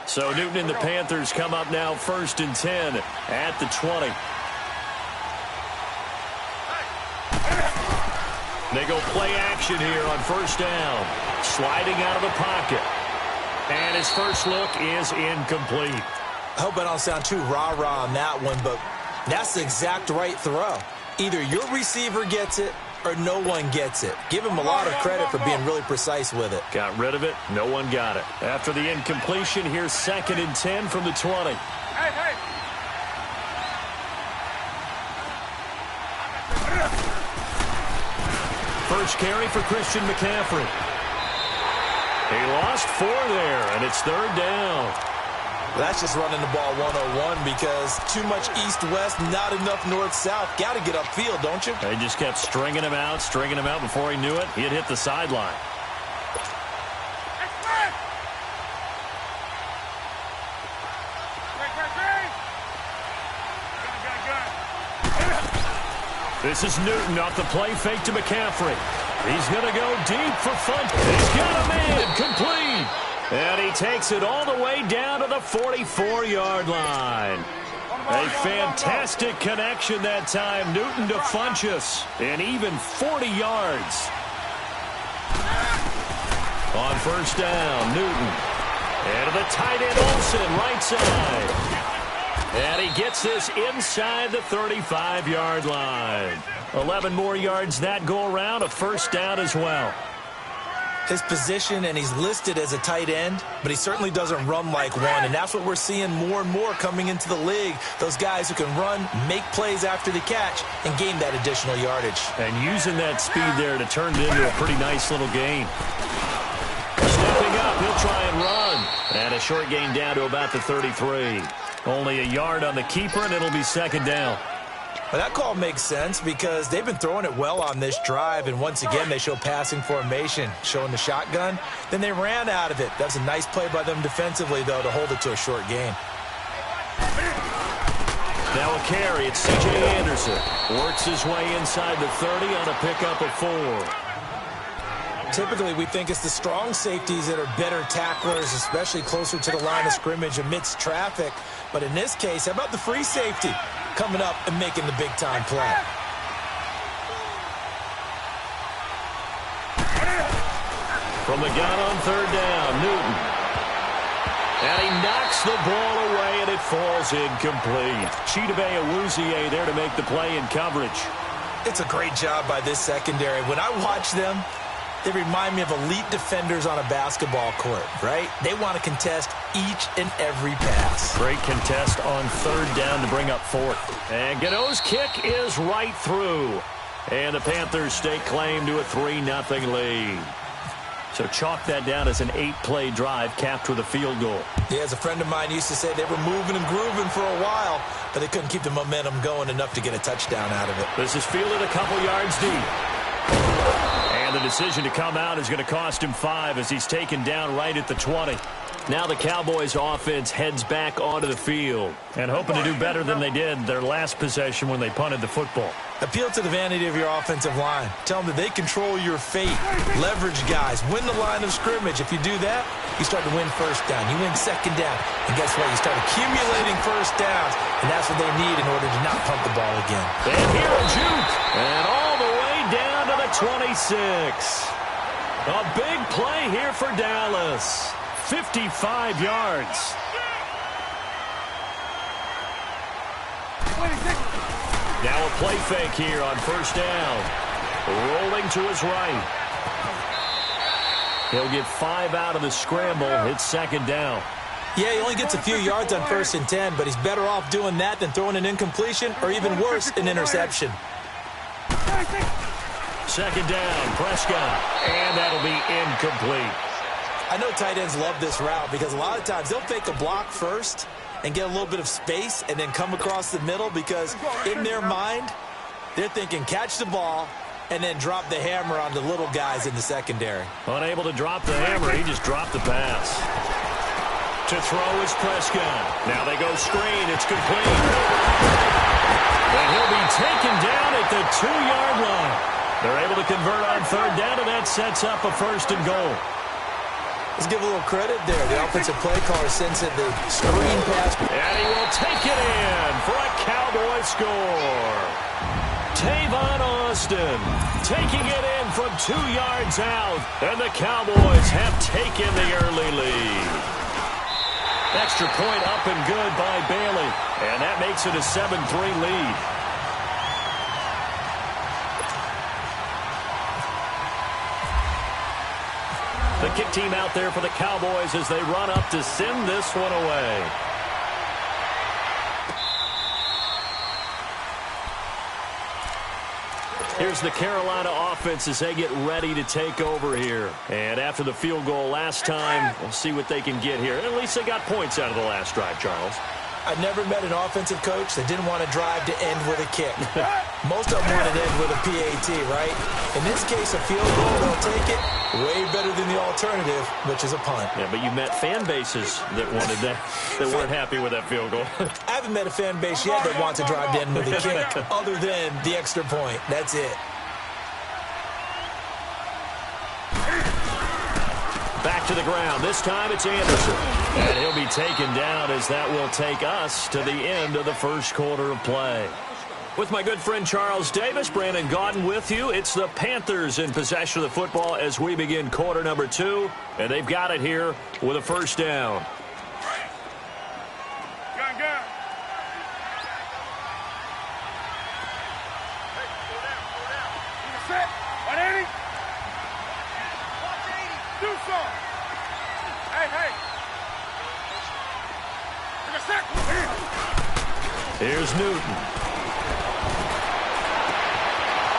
So Newton and the Panthers come up now 1st and 10 at the 20. They go play action here on 1st down. Sliding out of the pocket. And his first look is incomplete. I hope I don't sound too rah-rah on that one, but that's the exact right throw. Either your receiver gets it or no one gets it. Give him a lot of credit for being really precise with it. Got rid of it. No one got it. After the incompletion, here's 2nd and 10 from the 20. Hey. First carry for Christian McCaffrey. He lost 4 there, and it's 3rd down. That's just running the ball 101 because too much east-west, not enough north-south. Got to get upfield, don't you? They just kept stringing him out before he knew it. He had hit the sideline. This is Newton off the play fake to McCaffrey. He's going to go deep for fun. He's got a man complete. And he takes it all the way down to the 44-yard line. A fantastic connection that time. Newton to Funchess. And even 40 yards. On 1st down, Newton. And to the tight end, Olsen, right side. And he gets this inside the 35-yard line. 11 more yards that go around, a 1st down as well. His position, and he's listed as a tight end, but he certainly doesn't run like one, and that's what we're seeing more and more coming into the league. Those guys who can run, make plays after the catch, and gain that additional yardage. And using that speed there to turn it into a pretty nice little gain. Stepping up, he'll try and run. And a short gain down to about the 33. Only a yard on the keeper, and it'll be 2nd down. Well, that call makes sense because they've been throwing it well on this drive, and once again, they show passing formation, showing the shotgun. Then they ran out of it. That's a nice play by them defensively, though, to hold it to a short gain. Now a carry. It's C.J. Anderson. Works his way inside the 30 on a pickup of 4. Typically, we think it's the strong safeties that are better tacklers, especially closer to the line of scrimmage amidst traffic. But in this case, how about the free safety coming up and making the big-time play? From the gun on 3rd down, Newton. And he knocks the ball away, and it falls incomplete. Chidobe Awuzie there to make the play in coverage. It's a great job by this secondary. When I watch them, they remind me of elite defenders on a basketball court, right? They want to contest each and every pass. Great contest on 3rd down to bring up 4th. And Gano's kick is right through. And the Panthers stake claim to a 3-0 lead. So chalk that down as an 8-play drive capped with a field goal. Yeah, as a friend of mine used to say, they were moving and grooving for a while, but they couldn't keep the momentum going enough to get a touchdown out of it. This is fielded a couple yards deep. And the decision to come out is going to cost him 5 as he's taken down right at the 20. Now the Cowboys offense heads back onto the field and hoping to do better than they did their last possession when they punted the football. Appeal to the vanity of your offensive line. Tell them that they control your fate. Leverage guys. Win the line of scrimmage. If you do that, you start to win 1st down. You win 2nd down. And guess what? You start accumulating 1st downs. And that's what they need in order to not punt the ball again. And here a juke. And all the way down to the 26. A big play here for Dallas. 55 yards. Now a play fake here on 1st down. Rolling to his right. He'll get 5 out of the scramble. It's 2nd down. Yeah, he only gets a few yards on 1st and 10, but he's better off doing that than throwing an incompletion or even worse, an interception. 2nd down, Prescott. And that'll be incomplete. I know tight ends love this route because a lot of times they'll fake a block first and get a little bit of space and then come across the middle because in their mind, they're thinking catch the ball and then drop the hammer on the little guys in the secondary. Unable to drop the hammer, he just dropped the pass. To throw is Prescott. Now they go screen, it's complete. And he'll be taken down at the 2-yard line. They're able to convert on 3rd down, and that sets up a 1st and goal. Let's give a little credit there. The offensive play caller sends it the screen pass. And he will take it in for a Cowboy score. Tavon Austin taking it in from 2 yards out. And the Cowboys have taken the early lead. Extra point up and good by Bailey. And that makes it a 7-3 lead. The kick team out there for the Cowboys as they run up to send this one away. Here's the Carolina offense as they get ready to take over here. And after the field goal last time, we'll see what they can get here. At least they got points out of the last drive, Charles. I've never met an offensive coach that didn't want to drive to end with a kick. Most of them want to end with a PAT, right? In this case, a field goal, they'll take it. Way better than the alternative, which is a punt. Yeah, but you met fan bases that wanted that, that weren't happy with that field goal. I haven't met a fan base yet that wants to drive to end with a kick other than the extra point. That's it. Back to the ground. This time it's Anderson. And he'll be taken down as that will take us to the end of the first quarter of play. With my good friend Charles Davis, Brandon Gaudin with you. It's the Panthers in possession of the football as we begin quarter number 2. And they've got it here with a first down. Here's Newton.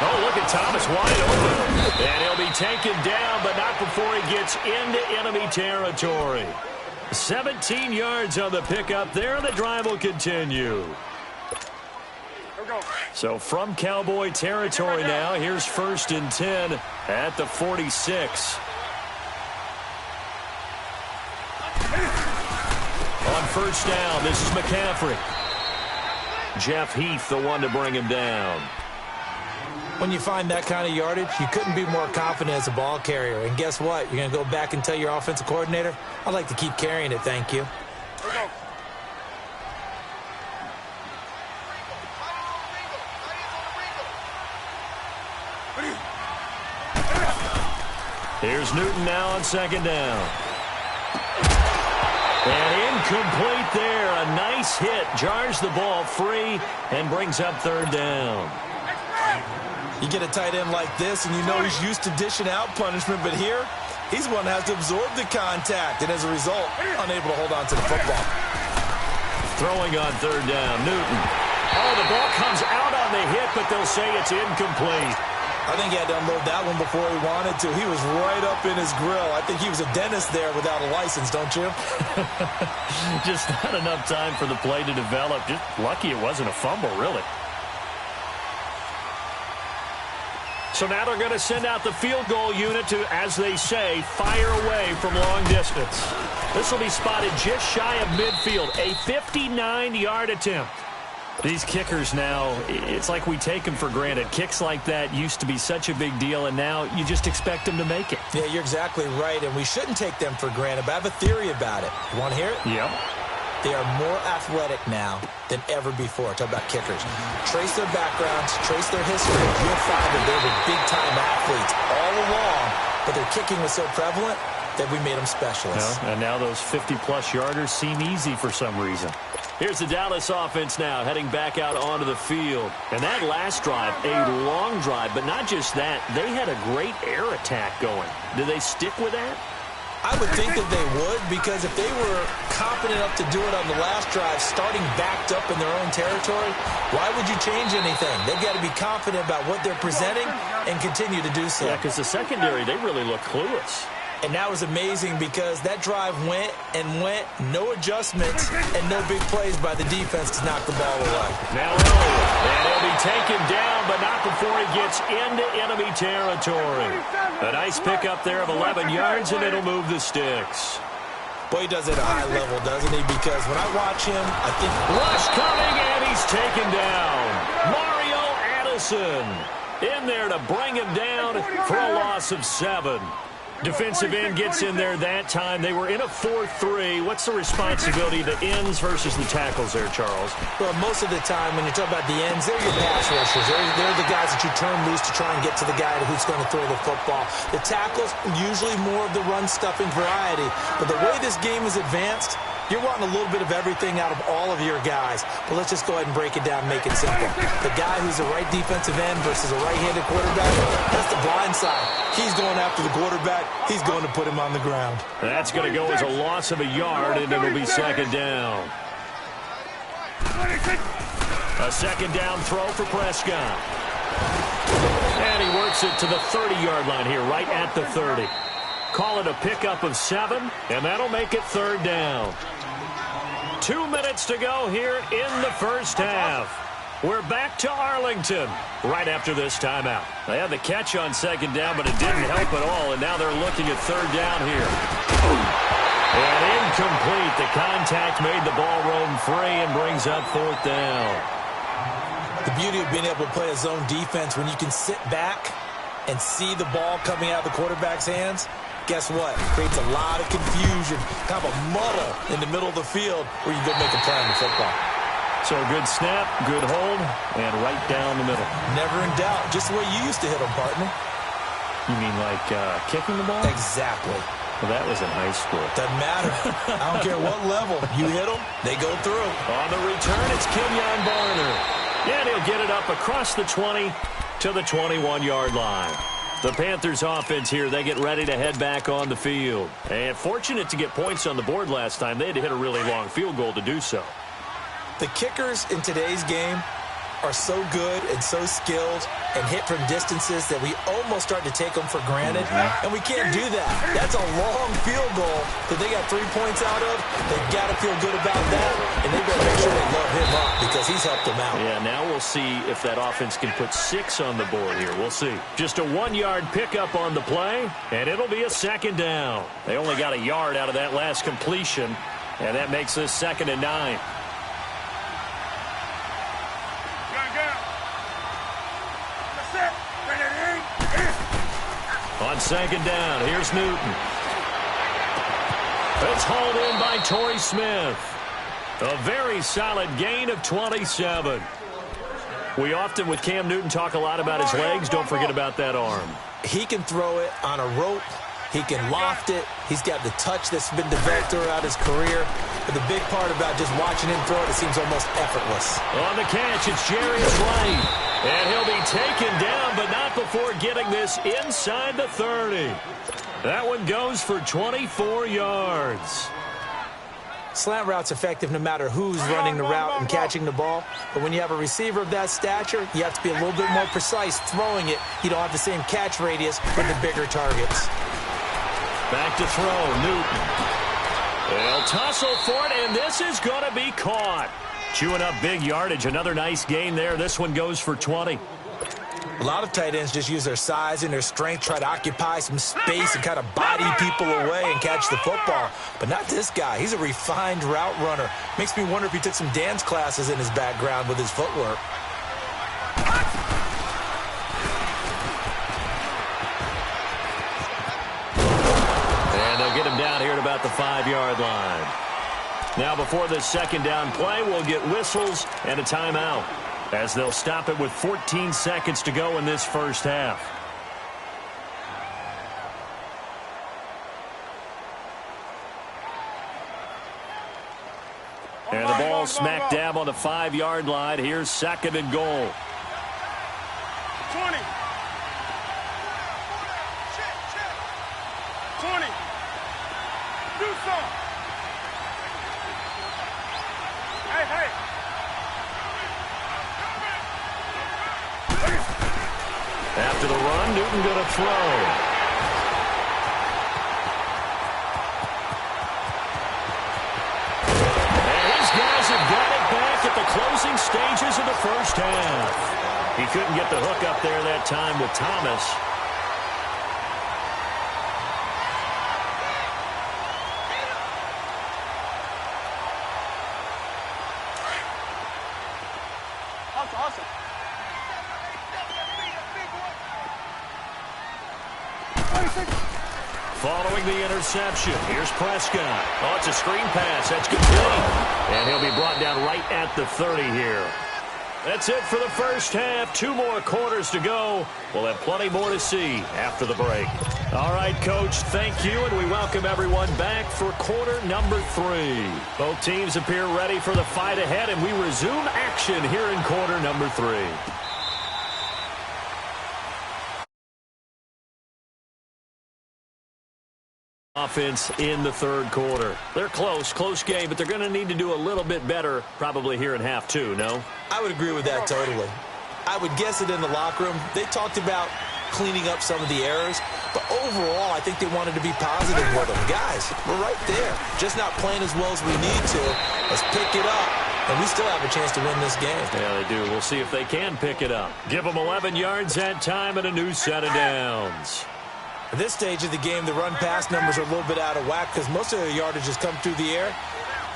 Oh, look at Thomas wide open. And he'll be taken down, but not before he gets into enemy territory. 17 yards on the pickup there, and the drive will continue. So from Cowboy territory now, here's 1st and 10 at the 46. On first down, this is McCaffrey. Jeff Heath, the one to bring him down. When you find that kind of yardage, you couldn't be more confident as a ball carrier. And guess what? You're going to go back and tell your offensive coordinator, I'd like to keep carrying it, thank you. Here's Newton now on second down. And incomplete there. A nice hit. Jars the ball free and brings up third down. You get a tight end like this, and you know he's used to dishing out punishment, but here, he's one that has to absorb the contact, and as a result, unable to hold on to the football. Throwing on third down, Newton. Oh, the ball comes out on the hit, but they'll say it's incomplete. I think he had to unload that one before he wanted to. He was right up in his grill. I think he was a dentist there without a license, don't you? Just not enough time for the play to develop. Just lucky it wasn't a fumble, really. So now they're going to send out the field goal unit to, as they say, fire away from long distance. This will be spotted just shy of midfield. A 59-yard attempt. These kickers now, it's like we take them for granted. Kicks like that used to be such a big deal, and now you just expect them to make it. Yeah, you're exactly right, and we shouldn't take them for granted, but I have a theory about it. You want to hear it? Yep. They are more athletic now than ever before. Talk about kickers. Trace their backgrounds, trace their history. You'll find that they were big-time athletes all along, but their kicking was so prevalent that we made them specialists. And now those 50-plus yarders seem easy for some reason. Here's the Dallas offense now heading back out onto the field. And that last drive, a long drive, but not just that. They had a great air attack going. Do they stick with that? I would think that they would, because if they were confident enough to do it on the last drive, starting backed up in their own territory, why would you change anything? They've got to be confident about what they're presenting and continue to do so. Yeah, because the secondary, they really look clueless. And that was amazing because that drive went and went, no adjustments, and no big plays by the defense to knock the ball away. Now Elliott, and he'll be taken down, but not before he gets into enemy territory. A nice pickup there of 11 yards, and it'll move the sticks. Boy, he does it at a high level, doesn't he? Because when I watch him, I think... Rush coming, and he's taken down. Mario Addison in there to bring him down for a loss of 7. Defensive end gets in there that time. They were in a 4-3. What's the responsibility of the ends versus the tackles there, Charles? Well, most of the time when you talk about the ends, they're your pass rushers. They're the guys that you turn loose to try and get to the guy who's going to throw the football. The tackles, usually more of the run-stuffing variety. But the way this game is advanced, you're wanting a little bit of everything out of all of your guys. But let's just go ahead and break it down and make it simple. The guy who's a right defensive end versus a right-handed quarterback, that's the blind side. He's going after the quarterback. He's going to put him on the ground. That's going to go as a loss of a yard, and it'll be second down. A second down throw for Prescott. And he works it to the 30-yard line here, right at the 30. Call it a pickup of 7, and that'll make it third down. 2 minutes to go here in the first half. We're back to Arlington right after this timeout. They had the catch on second down, but it didn't help at all, and now they're looking at third down here. And incomplete. The contact made the ball roam free and brings up fourth down. The beauty of being able to play a zone defense when you can sit back and see the ball coming out of the quarterback's hands, guess what? It creates a lot of confusion, kind of a muddle in the middle of the field where you go make a play on the football. So a good snap, good hold, and right down the middle. Never in doubt. Just the way you used to hit them, partner. You mean like kicking the ball? Exactly. Well, that was in high school. Doesn't matter. I don't care what level. You hit them, they go through. On the return, it's Kenyon Barner. And he'll get it up across the 20 to the 21-yard line. The Panthers offense here, they get ready to head back on the field. And fortunate to get points on the board last time. They had to hit a really long field goal to do so. The kickers in today's game are so good and so skilled and hit from distances that we almost start to take them for granted, and we can't do that. That's a long field goal that they got 3 points out of. They've got to feel good about that, and they've got to make sure they love him up because he's helped them out. Yeah, now we'll see if that offense can put 6 on the board here. We'll see. Just a 1-yard pickup on the play, and it'll be a second down. They only got a yard out of that last completion, and that makes this 2nd and 9. On second down, here's Newton. It's hauled in by Torrey Smith. A very solid gain of 27. We often, with Cam Newton, talk a lot about his legs. Don't forget about that arm. He can throw it on a rope. He can loft it. He's got the touch that's been developed throughout his career. But the big part about just watching him throw it seems almost effortless. On the catch, it's Jarius Wright. And he'll be taken down, but not before getting this inside the 30. That one goes for 24 yards. Slant route's effective no matter who's running the route and catching the ball. But when you have a receiver of that stature, you have to be a little bit more precise throwing it. You don't have the same catch radius with the bigger targets. Back to throw, Newton. They'll tussle for it, and this is going to be caught. Chewing up big yardage. Another nice gain there. This one goes for 20. A lot of tight ends just use their size and their strength, try to occupy some space and kind of body people away and catch the football. But not this guy. He's a refined route runner. Makes me wonder if he took some dance classes in his background with his footwork. And they'll get him down here at about the 5-yard line. Now, before this second down play, we'll get whistles and a timeout as they'll stop it with 14 seconds to go in this first half. And the ball smack dab on the 5-yard line. Here's 2nd and goal. 20. 20. Do something. Hey. After the run, Newton going to throw. And his guys have got it back at the closing stages of the first half. He couldn't get the hook up there that time with Thomas. Awesome. following the interception. Here's Prescott. Oh, it's a screen pass. That's complete. And he'll be brought down right at the 30 here. That's it for the first half. 2 more quarters to go. We'll have plenty more to see after the break. All right, Coach, thank you, and we welcome everyone back for quarter number 3. Both teams appear ready for the fight ahead, and we resume action here in quarter number 3. Offense in the third quarter. They're close game, but they're going to need to do a little bit better probably here in half 2, no? I would agree with that totally. I would guess it in the locker room. They talked about cleaning up some of the errors, but overall I think they wanted to be positive with them. Guys, we're right there. Just not playing as well as we need to. Let's pick it up, and we still have a chance to win this game. Yeah, they do. We'll see if they can pick it up. Give them 11 yards that time and a new set of downs. At this stage of the game, the run-pass numbers are a little bit out of whack because most of their yardage has come through the air.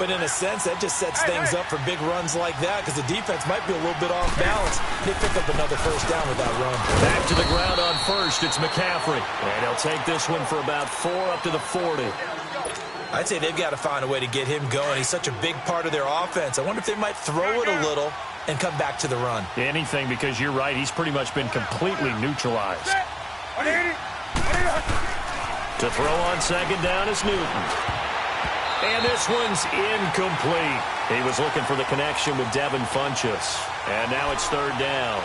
But in a sense, that just sets things up for big runs like that because the defense might be a little bit off balance. They pick up another first down with that run. Back to the ground on first. It's McCaffrey. And he'll take this one for about 4 up to the 40. I'd say they've got to find a way to get him going. He's such a big part of their offense. I wonder if they might throw it a little and come back to the run. Anything, because you're right. He's pretty much been completely neutralized. To throw on second down is Newton. And this one's incomplete. He was looking for the connection with Devin Funchess. And now it's third down.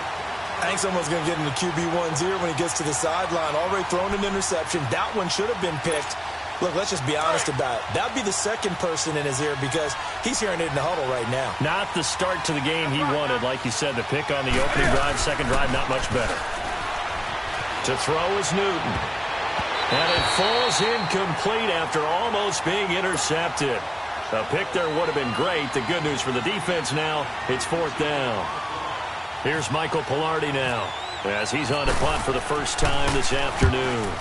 I think someone's going to get into QB1's ear when he gets to the sideline. Already thrown an interception. That one should have been picked. Look, let's just be honest about it. That would be the second person in his ear because he's hearing it in the huddle right now. Not the start to the game he wanted. Like you said, the pick on the opening drive, second drive, not much better. To throw is Newton. And it falls incomplete after almost being intercepted. A pick there would have been great. The good news for the defense now, it's fourth down. Here's Michael Pilardi now as he's on to punt for the first time this afternoon.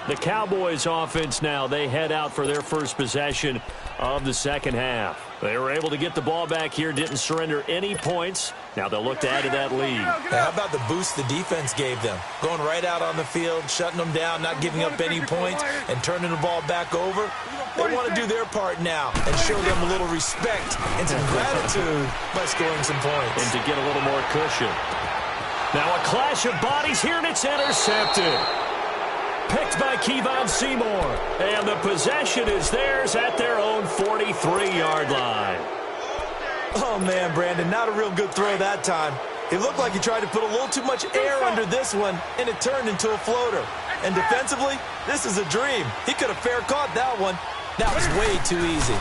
The Cowboys offense now, they head out for their first possession of the second half. They were able to get the ball back here, didn't surrender any points. Now they'll look to add to that lead. How about the boost the defense gave them? Going right out on the field, shutting them down, not giving up any points, and turning the ball back over. They want to do their part now and show them a little respect and some gratitude by scoring some points. And to get a little more cushion. Now a clash of bodies here, and it's intercepted. Picked by Kevon Seymour. And the possession is theirs at their own 43-yard line. Oh, man, Brandon, not a real good throw that time. It looked like he tried to put a little too much air under this one, and it turned into a floater. And defensively, this is a dream. He could have fair caught that one. That was way too easy.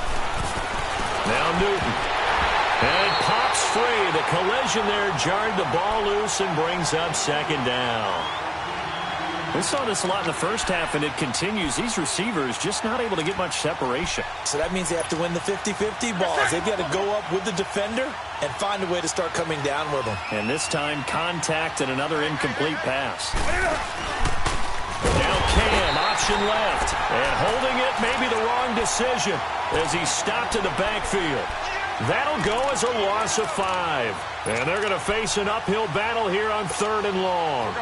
Now Newton. And it pops free. The collision there jarred the ball loose and brings up second down. We saw this a lot in the first half, and it continues. These receivers just not able to get much separation. So that means they have to win the 50-50 balls. They've got to go up with the defender and find a way to start coming down with them. And this time, contact and another incomplete pass. Now Cam, option left. And holding it may be the wrong decision as he stopped in the backfield. That'll go as a loss of 5. And they're going to face an uphill battle here on 3rd and long.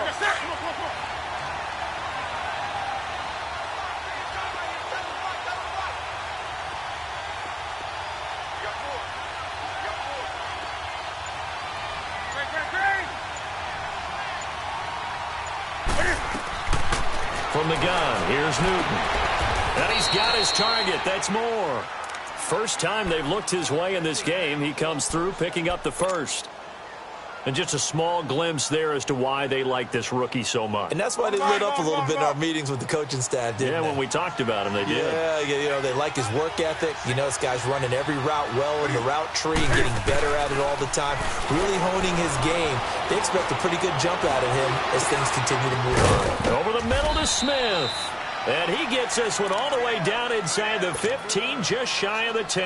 From the gun, here's Newton. And he's got his target. That's Moore. First time they've looked his way in this game. He comes through picking up the first. And just a small glimpse there as to why they like this rookie so much. And that's why they lit up a little bit in our meetings with the coaching staff, didn't they? When we talked about him, they did. Yeah, you know, they like his work ethic. You know, this guy's running every route well in the route tree and getting better at it all the time, really honing his game. They expect a pretty good jump out of him as things continue to move on. Over the middle to Smith. And he gets this one all the way down inside the 15, just shy of the 10.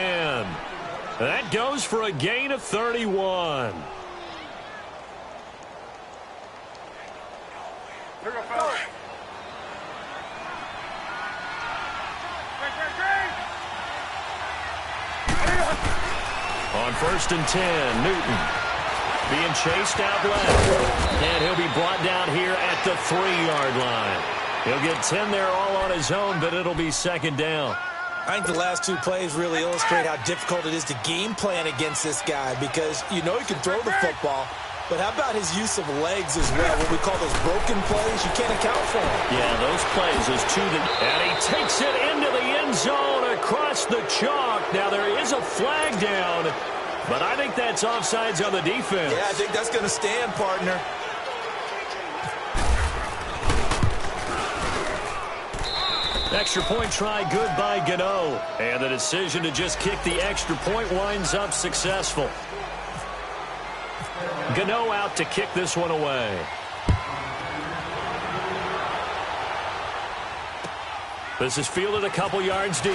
That goes for a gain of 31. On 1st and 10, Newton. being chased out left. And he'll be brought down here at the 3-yard line. He'll get 10 there all on his own, but it'll be second down. I think the last two plays really illustrate how difficult it is to game plan against this guy because you know he can throw the football, but how about his use of legs as well? What we call those broken plays, you can't account for them. Yeah, those plays is two that... And he takes it into the end zone across the chalk. Now there is a flag down, but I think that's offsides on the defense. Yeah, I think that's going to stand, partner. Extra point try good by Gano. And the decision to just kick the extra point winds up successful. Gano out to kick this one away. This is fielded a couple yards deep.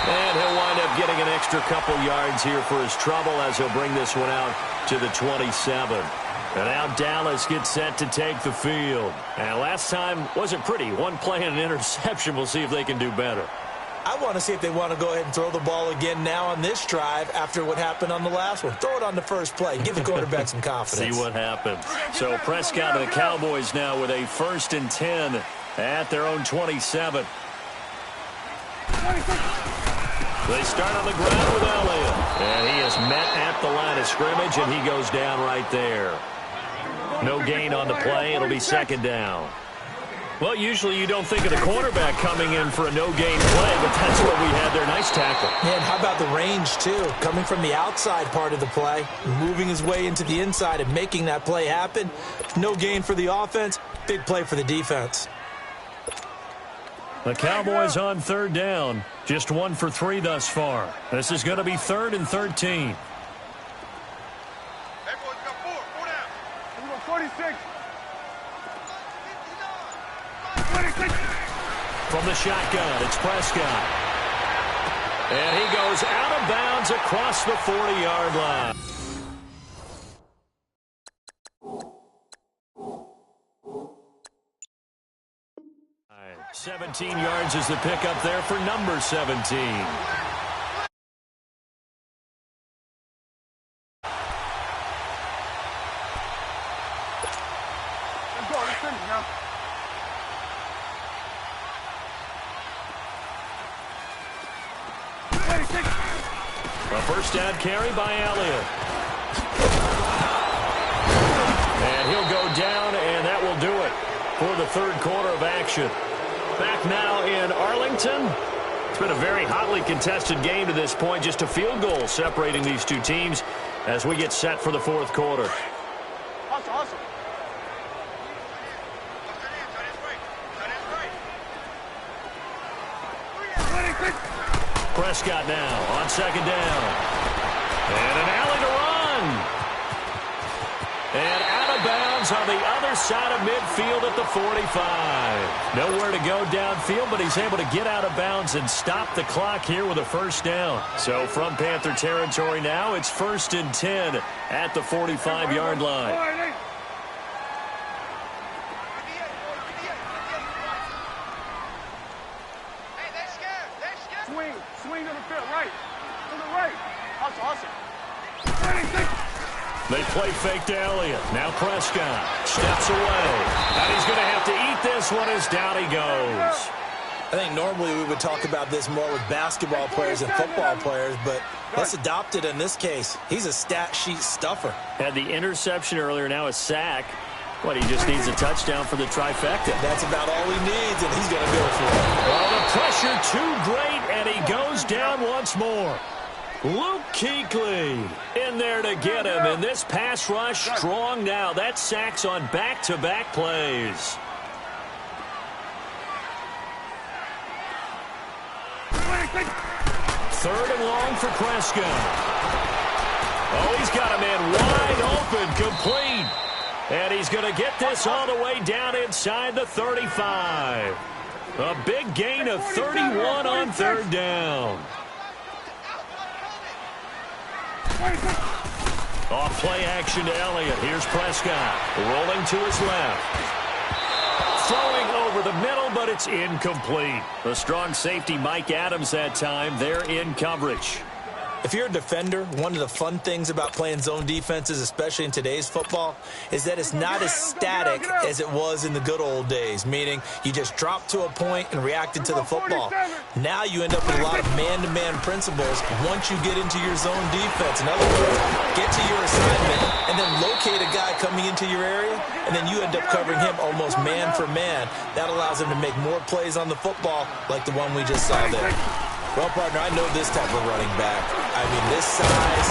And he'll wind up getting an extra couple yards here for his trouble as he'll bring this one out to the 27. And now Dallas gets set to take the field. And last time wasn't pretty. One play and an interception. We'll see if they can do better. I want to see if they want to go ahead and throw the ball again now on this drive after what happened on the last one. Throw it on the first play. Give the quarterback some confidence. See what happens. So Prescott and the Cowboys now with a 1st and 10 at their own 27. They start on the ground with Elliott. And he is met at the line of scrimmage, and he goes down right there. No gain on the play. It'll be second down. Well, usually you don't think of the quarterback coming in for a no-gain play, but that's what we had there. Nice tackle. Man, how about the range, too? Coming from the outside part of the play, moving his way into the inside and making that play happen. No gain for the offense, big play for the defense. The Cowboys on 3rd down. Just 1 for 3 thus far. This is going to be 3rd and 13. From the shotgun, it's Prescott. And he goes out of bounds across the 40-yard line. 17 yards is the pickup there for number 17. A first down carry by Elliott. And he'll go down, and that will do it for the 3rd quarter of action. Back now in Arlington. It's been a very hotly contested game to this point. Just a field goal separating these two teams as we get set for the 4th quarter. Awesome. Prescott now on 2nd down. And an alley to run. And out of bounds on the other side of midfield at the 45. Nowhere to go downfield, but he's able to get out of bounds and stop the clock here with a first down. So from Panther territory now, it's 1st and 10 at the 45-yard line. Swing to the field, right. To the right. Awesome. They play fake to Elliott. Now Prescott steps away. And he's going to have to eat this one as down he goes. I think normally we would talk about this more with basketball players and football players, but let's adopt it in this case. He's a stat sheet stuffer. Had the interception earlier, now a sack. What, he just needs a touchdown for the trifecta. That's about all he needs, and he's going to go for it. Well, the pressure too great, and he goes down once more. Luke Kuechly in there to get him, and this pass rush strong now. That's sacks on back-to-back plays. Third and long for Prescott. Oh, he's got a man wide open, complete. And he's going to get this all the way down inside the 35. A big gain of 31 on 3rd down. Off play action to Elliott. Here's Prescott rolling to his left. Throwing over the middle, but it's incomplete. The strong safety Mike Adams that time. They're in coverage. If you're a defender, one of the fun things about playing zone defenses, especially in today's football, is that it's not as static as it was in the good old days, meaning you just dropped to a point and reacted to the football. Now you end up with a lot of man-to-man principles once you get into your zone defense. In other words, get to your assignment and then locate a guy coming into your area, and then you end up covering him almost man for man. That allows him to make more plays on the football like the one we just saw there. Well, partner, I know this type of running back. I mean, this size,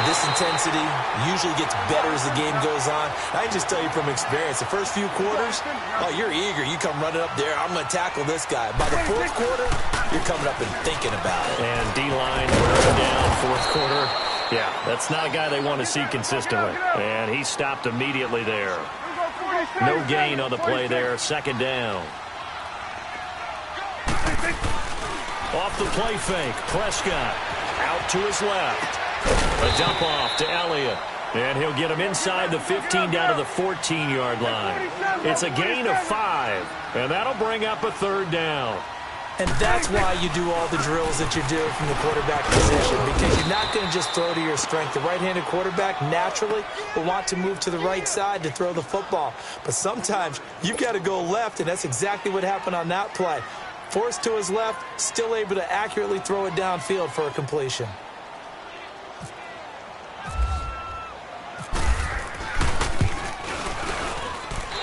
this intensity usually gets better as the game goes on. I can just tell you from experience, the first few quarters, oh, you're eager. You come running up there, I'm going to tackle this guy. By the fourth quarter, you're coming up and thinking about it. And D-line wearing down fourth quarter. Yeah, that's not a guy they want to see consistently. And he stopped immediately there. No gain on the play there, second down. Off the play fake, Prescott out to his left. A dump off to Elliott. And he'll get him inside the 15 down to the 14-yard line. It's a gain of 5, and that'll bring up a third down. And that's why you do all the drills that you do from the quarterback position, because you're not going to just throw to your strength. The right-handed quarterback naturally will want to move to the right side to throw the football. But sometimes you've got to go left, and that's exactly what happened on that play. Forced to his left, still able to accurately throw it downfield for a completion.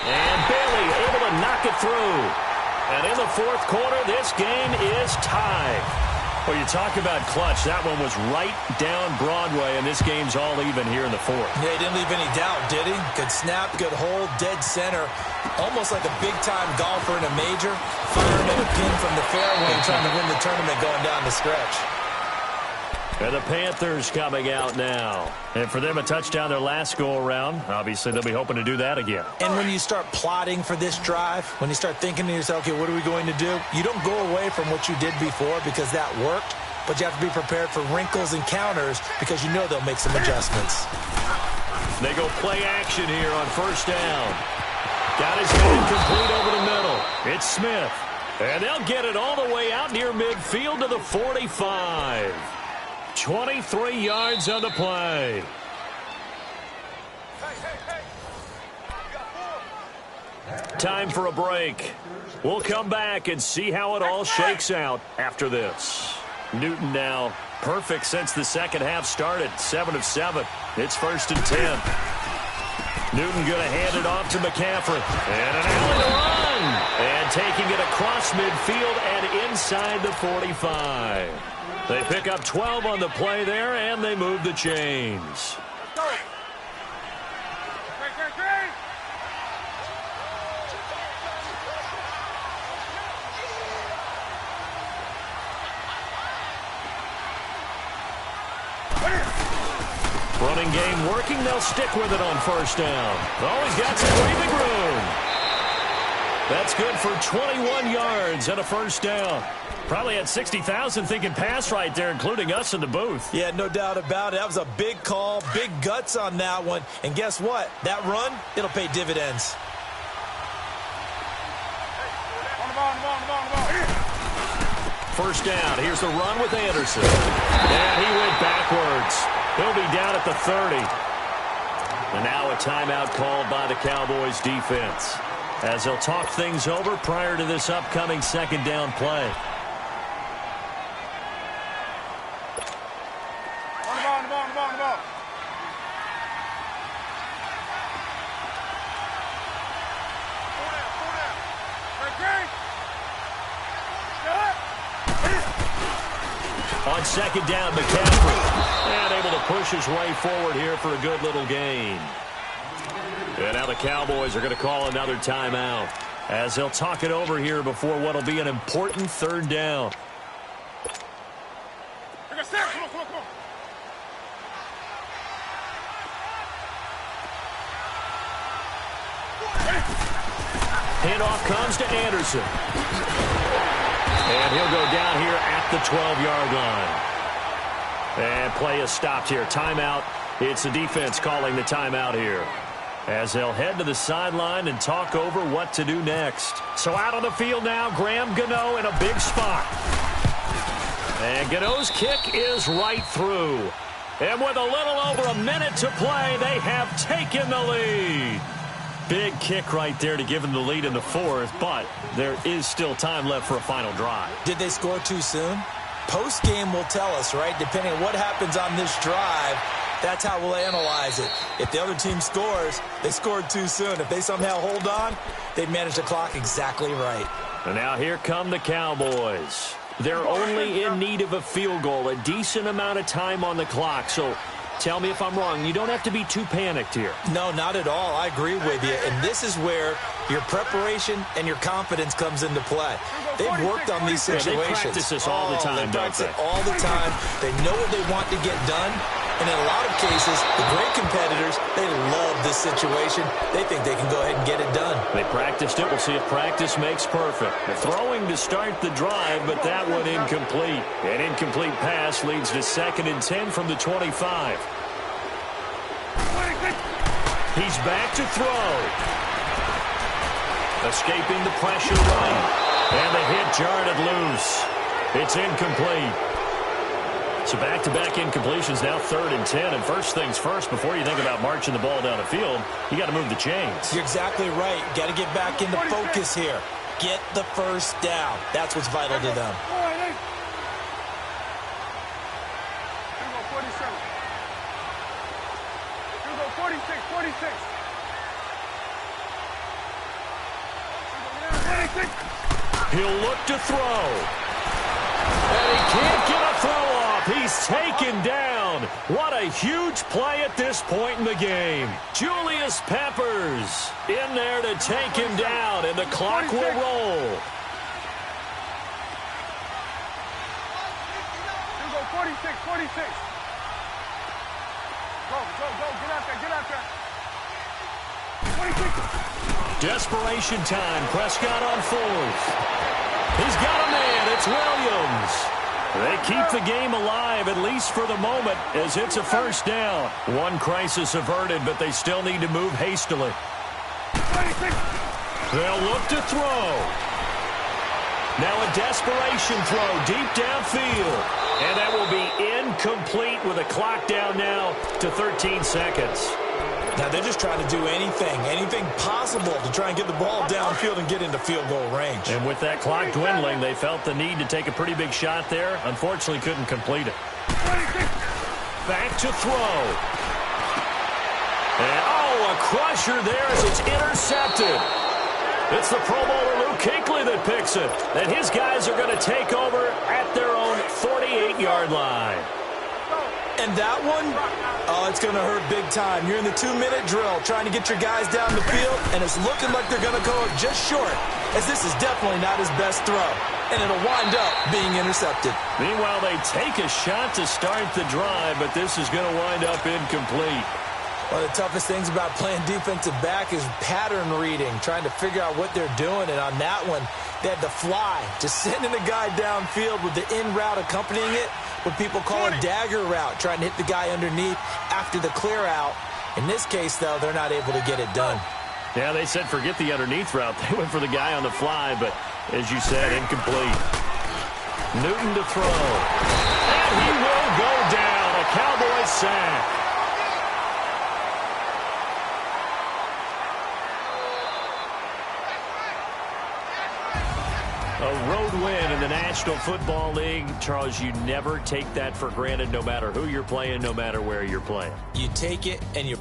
And Bailey able to knock it through. And in the fourth quarter, this game is tied. Well, you talk about clutch. That one was right down Broadway, and this game's all even here in the fourth. Yeah, he didn't leave any doubt, did he? Good snap, good hold, dead center. Almost like a big-time golfer in a major, firing at a pin from the fairway, trying to win the tournament going down the stretch. And the Panthers coming out now. And for them, a touchdown their last go-around. Obviously, they'll be hoping to do that again. And when you start plotting for this drive, when you start thinking to yourself, okay, what are we going to do? You don't go away from what you did before because that worked, but you have to be prepared for wrinkles and counters because you know they'll make some adjustments. They go play action here on first down. Got his man complete over the middle. It's Smith. And they'll get it all the way out near midfield to the 45. 23 yards on the play. Time for a break. We'll come back and see how it all shakes out after this. Newton now perfect since the second half started. 7 of 7. It's 1st and 10. Newton going to hand it off to McCaffrey. And an alley to run. And taking it across midfield and inside the 45. They pick up 12 on the play there, and they move the chains. Running game working. They'll stick with it on first down. Oh, he's got some breathing room. That's good for 21 yards and a first down. Probably had 60,000 thinking pass right there, including us in the booth. Yeah, no doubt about it. That was a big call, big guts on that one. And guess what? That run, it'll pay dividends. First down. Here's the run with Anderson. And he went backwards. He'll be down at the 30. And now a timeout called by the Cowboys defense, as they'll talk things over prior to this upcoming second down play. On second down, McCaffrey. And able to push his way forward here for a good little gain. And now the Cowboys are going to call another timeout, as they'll talk it over here before what will be an important third down. Handoff comes to Anderson. And he'll go down here at the 12-yard line. And play is stopped here. Timeout. It's the defense calling the timeout here, as they'll head to the sideline and talk over what to do next. So out on the field now, Graham Gano in a big spot. And Godot's kick is right through. And with a little over a minute to play, they have taken the lead. Big kick right there to give them the lead in the fourth, but there is still time left for a final drive. Did they score too soon? Post-game will tell us, right? Depending on what happens on this drive, that's how we'll analyze it. If the other team scores, they scored too soon. If they somehow hold on, they've managed the clock exactly right. And now here come the Cowboys. They're only in need of a field goal, a decent amount of time on the clock. So tell me if I'm wrong. You don't have to be too panicked here. No, not at all. I agree with you. And this is where your preparation and your confidence comes into play. They've worked on these situations. They practice this all the time, they practice don't it all the time. They know what they want to get done. And in a lot of cases, the great competitors, they love this situation. They think they can go ahead and get it done. They practiced it. We'll see if practice makes perfect. They're throwing to start the drive, but that one incomplete. An incomplete pass leads to 2nd and 10 from the 25. He's back to throw. Escaping the pressure right. And the hit jarred it loose. It's incomplete. So back-to-back incompletions, now 3rd and 10. And first things first, before you think about marching the ball down the field, you got to move the chains. You're exactly right. Got to get back into focus here. Get the first down. That's what's vital to them. He'll look to throw. And he can't get a throw off. He's taken down. What a huge play at this point in the game. Julius Peppers in there to take him down, and the clock will roll. 46. Go, get out there. 46. Desperation time. Prescott on 4th. He's got a man. It's Williams. They keep the game alive, at least for the moment, as it's a first down. One crisis averted, but they still need to move hastily. 26. They'll look to throw. Now a desperation throw deep downfield. And that will be incomplete with a clock down now to 13 seconds. Now they're just trying to do anything possible to try and get the ball downfield and get into field goal range. And with that clock dwindling, they felt the need to take a pretty big shot there. Unfortunately, couldn't complete it. Back to throw. And, a crusher there as it's intercepted. It's the Pro Bowler Luke Kuechly that picks it. And his guys are going to take over at their own 48-yard line. And that one, it's going to hurt big time. You're in the 2-minute drill trying to get your guys down the field, and it's looking like they're going to go just short, as this is definitely not his best throw, and it'll wind up being intercepted. Meanwhile, they take a shot to start the drive, but this is going to wind up incomplete. One of the toughest things about playing defensive back is pattern reading, trying to figure out what they're doing. And on that one, they had to fly, just sending a guy downfield with the in route accompanying it, what people call a dagger route, trying to hit the guy underneath after the clear out. In this case, though, they're not able to get it done. Yeah, they said forget the underneath route. They went for the guy on the fly, but as you said, incomplete. Newton to throw. And he will go down. A Cowboys sack. A road win in the National Football League. Charles, you never take that for granted, no matter who you're playing, no matter where you're playing. You take it and you...